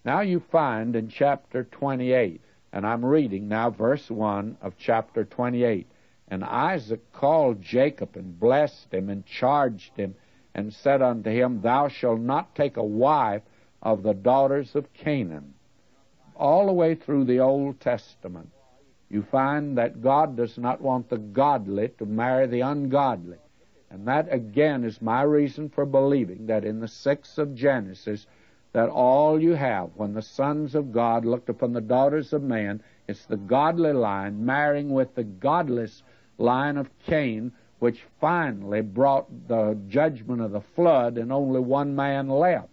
Now you find in chapter 28, and I'm reading now verse 1 of chapter 28, and Isaac called Jacob and blessed him and charged him and said unto him, Thou shalt not take a wife of the daughters of Canaan. All the way through the Old Testament, you find that God does not want the godly to marry the ungodly. And that, again, is my reason for believing that in the 6th of Genesis, that all you have, when the sons of God looked upon the daughters of man, it's the godly line marrying with the godless line of Cain, which finally brought the judgment of the flood and only one man left.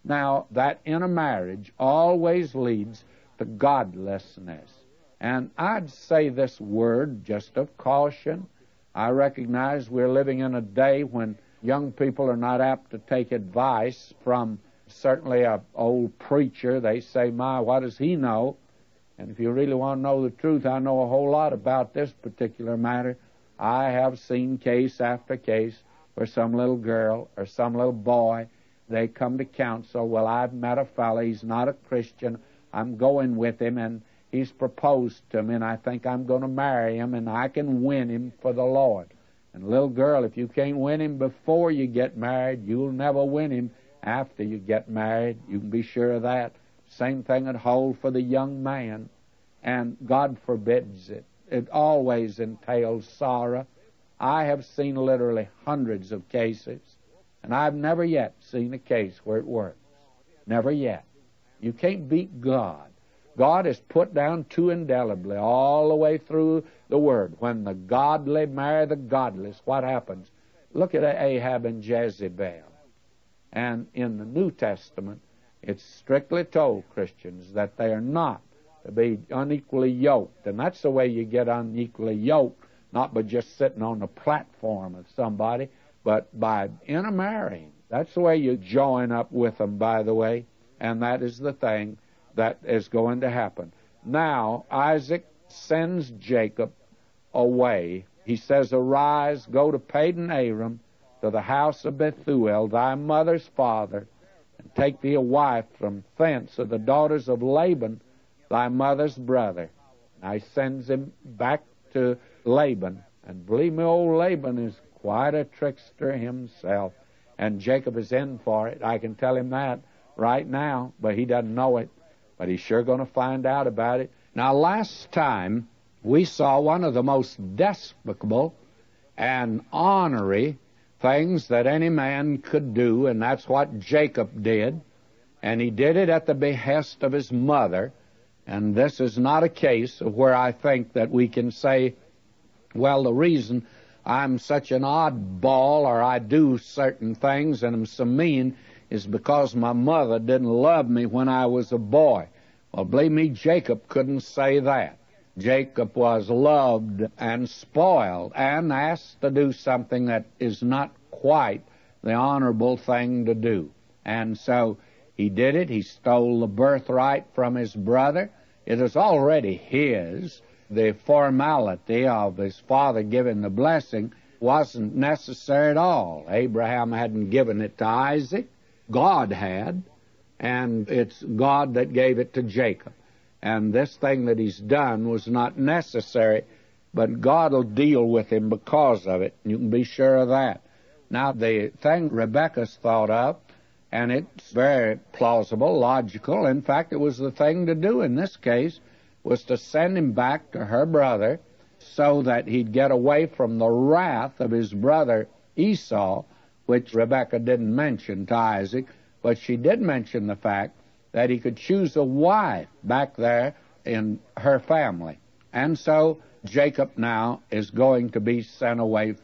Now, that intermarriage always leads to godlessness. And I'd say this word just of caution. I recognize we're living in a day when young people are not apt to take advice from certainly an old preacher. They say, my, what does he know? And if you really want to know the truth, I know a whole lot about this particular matter. I have seen case after case where some little girl or some little boy, they come to counsel, well, I've met a fellow, he's not a Christian, I'm going with him, and he's proposed to me, and I think I'm going to marry him, and I can win him for the Lord. And little girl, if you can't win him before you get married, you'll never win him after you get married. You can be sure of that. Same thing would hold for the young man, and God forbids it. It always entails sorrow. I have seen literally hundreds of cases, and I've never yet seen a case where it works. Never yet. You can't beat God. God is put down too indelibly all the way through the Word. When the godly marry the godless, what happens? Look at Ahab and Jezebel. And in the New Testament, it's strictly told Christians that they are not to be unequally yoked. And that's the way you get unequally yoked, not by just sitting on the platform of somebody, but by intermarrying. That's the way you join up with them, by the way, and that is the thing that is going to happen. Now, Isaac sends Jacob away. He says, Arise, go to Padan Aram, to the house of Bethuel, thy mother's father, and take thee a wife from thence of the daughters of Laban, thy mother's brother. Now he sends him back to Laban. And believe me, old Laban is quite a trickster himself. And Jacob is in for it. I can tell him that right now, but he doesn't know it. But he's sure going to find out about it. Now, last time, we saw one of the most despicable and ornery things that any man could do, and that's what Jacob did. And he did it at the behest of his mother. And this is not a case of where I think that we can say, well, the reason I'm such an oddball or I do certain things and am so mean is because my mother didn't love me when I was a boy. Well, believe me, Jacob couldn't say that. Jacob was loved and spoiled and asked to do something that is not quite the honorable thing to do. And so he did it. He stole the birthright from his brother. It is already his. The formality of his father giving the blessing wasn't necessary at all. Abraham hadn't given it to Isaac. God had, and it's God that gave it to Jacob. And this thing that he's done was not necessary, but God will deal with him because of it. You can be sure of that. Now, the thing Rebekah's thought of, and it's very plausible, logical. In fact, it was the thing to do in this case, was to send him back to her brother so that he'd get away from the wrath of his brother Esau, which Rebekah didn't mention to Isaac, but she did mention the fact that he could choose a wife back there in her family. And so Jacob now is going to be sent away